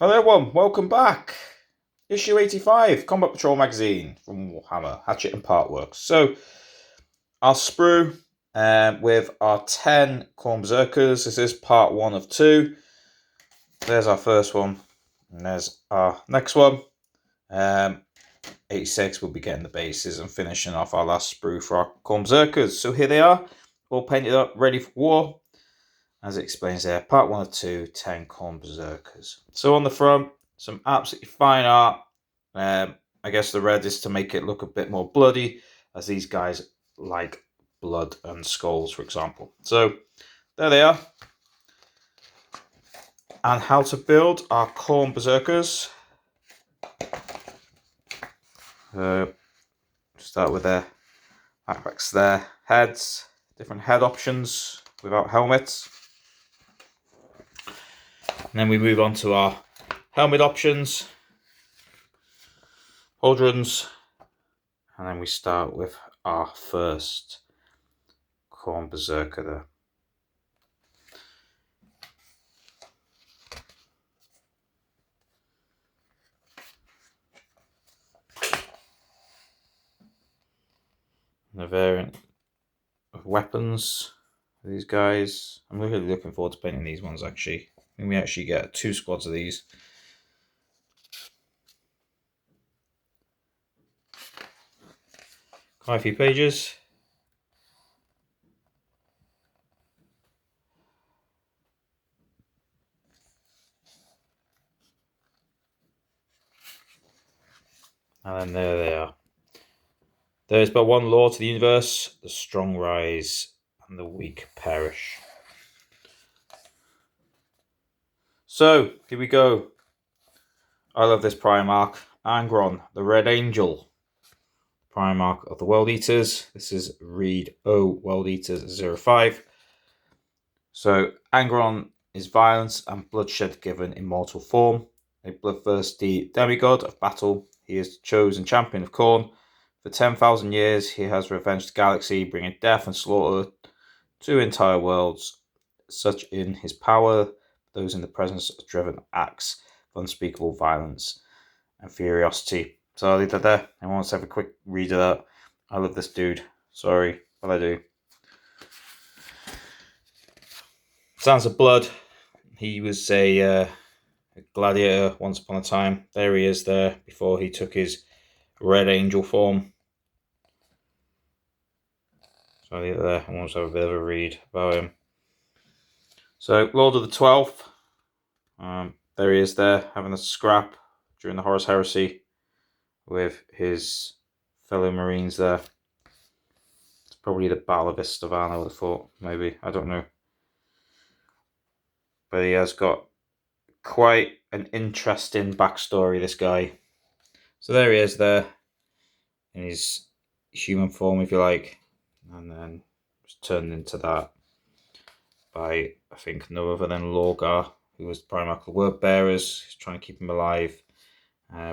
Hello everyone, welcome back. Issue 85, Combat Patrol magazine from Warhammer, Hatchet and Partworks. So, our sprue with our 10 Khorne Berserkers. This is part 1 of 2. There's our first one, and there's our next one. 86 will be getting the bases and finishing off our last sprue for our Khorne Berserkers. So here they are, all painted up, ready for war. As it explains there, part 1 of 2, 10 Khorne Berserkers. So on the front, some absolutely fine art. I guess the red is to make it look a bit more bloody, as these guys like blood and skulls, for example. So there they are. And how to build our Khorne Berserkers. Start with their backpacks, their heads, different head options without helmets. And then we move on to our helmet options, pauldrons, and then we start with our first Khorne Berserker there. And a variant of weapons for these guys. I'm really looking forward to painting these ones actually. I think we actually get 2 squads of these. Quite a few pages. And then there they are. There is but one law to the universe: the strong rise and the weak perish. So, here we go. I love this Primarch. Angron, the Red Angel. Primarch of the World Eaters. This is Read O World Eaters 05. So, Angron is violence and bloodshed given immortal form. A bloodthirsty demigod of battle, he is the chosen champion of Khorne. For 10,000 years, he has revenged the galaxy, bringing death and slaughter to entire worlds. Such in his power, those in the presence of driven acts of unspeakable violence and furiosity. So I'll leave that there. Anyone wants to have a quick read of that? I love this dude. Sorry, but I do. Sounds of Blood. He was a gladiator once upon a time. There he is there before he took his Red Angel form. So I'll leave it there. I want to have a bit of a read about him. So, Lord of the 12th. There he is there, having a scrap during the Horus Heresy with his fellow Marines there. It's probably the Battle of Istavan, I would have thought, maybe. I don't know. But he has got quite an interesting backstory, this guy. So there he is there, in his human form, if you like. And then was turned into that by, I think, no other than Lorgar, who was the Primarch of the Word Bearers. He's trying to keep him alive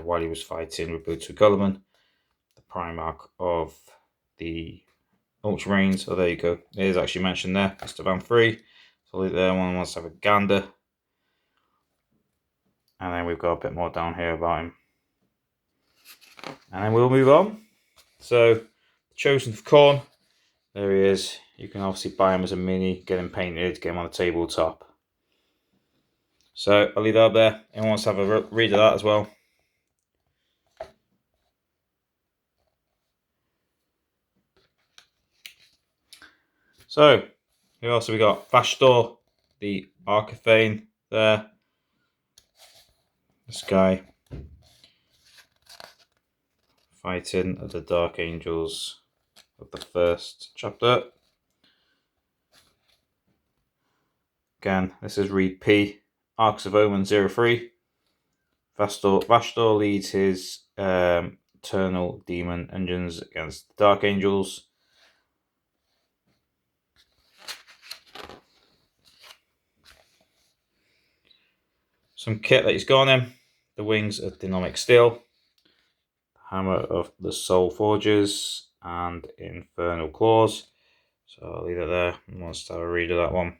while he was fighting with Boots Gulliman, the Primarch of the Ultramarines. So there you go. It is actually mentioned there, Esteban 3. So there, one wants to have a gander. And then we've got a bit more down here about him. And then we'll move on. So, the Chosen of Khorne. There he is. You can obviously buy him as a mini, get him painted, get him on a tabletop. So, I'll leave that up there. Anyone wants to have a read of that as well? So, who else have we got? Vashdor, the Arcathane there. This guy fighting the Dark Angels of the first chapter. Again, this is Read P, Arcs of Omen 03. Vashdor leads his Eternal Demon engines against the Dark Angels. Some kit that he's got on him: the wings of Dynamic Steel, the hammer of the Soul Forges, and Infernal Claws. So I'll leave it there. I want to have a read of that one.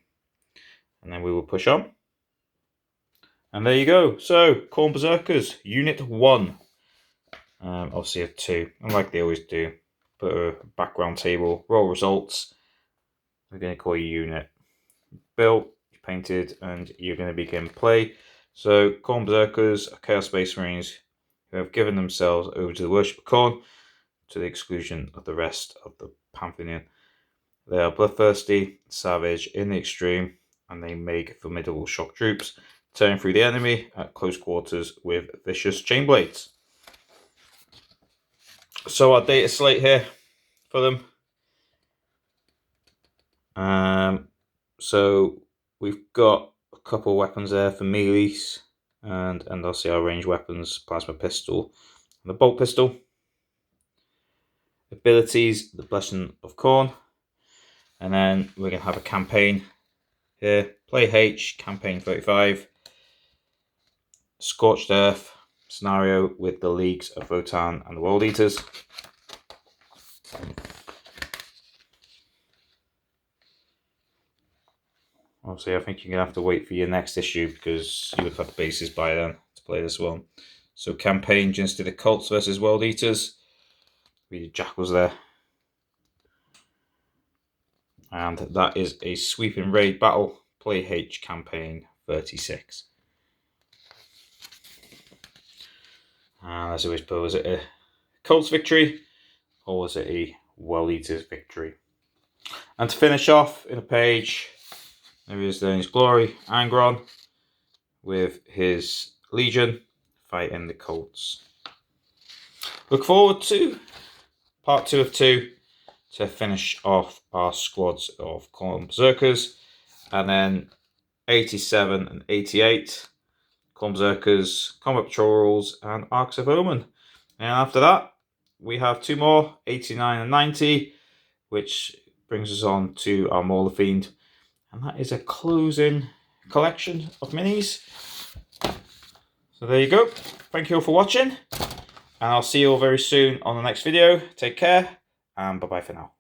And then we will push on. And there you go. So, Khorne Berserkers, Unit 1. Obviously, a 2, and like they always do, put a background table, roll results. We're going to call you Unit. Built, painted, and you're going to begin play. So, Khorne Berserkers are Chaos Space Marines who have given themselves over to the worship of Khorne, to the exclusion of the rest of the Pantheon. They are bloodthirsty, savage in the extreme, and they make formidable shock troops, tearing through the enemy at close quarters with vicious chain blades. So our data slate here for them. So we've got a couple of weapons there for melees, and obviously our ranged weapons, plasma pistol and the bolt pistol. Abilities, the Blessing of Khorne. And then we're going to have a campaign here. Play H, campaign 35. Scorched Earth scenario with the Leagues of Votann and the World Eaters. Obviously, I think you're going to have to wait for your next issue because you would have the bases by then to play this one. So campaign, just did the Cults versus World Eaters. We did Jackals there. And that is a sweeping raid battle. Play H, campaign 36. And as always, was it a Cults victory or was it a World Eaters victory? And to finish off in a page, there is his glory, Angron, with his Legion fighting the Cults. Look forward to part 2 of 2 to finish off our squads of Khorne Berserkers, and then 87 and 88 Khorne Berserkers, Combat Patrol Rules, and Arcs of Omen. And after that, we have 2 more, 89 and 90, which brings us on to our Mauler Fiend. And that is a closing collection of minis. So there you go. Thank you all for watching. And I'll see you all very soon on the next video. Take care, and bye-bye for now.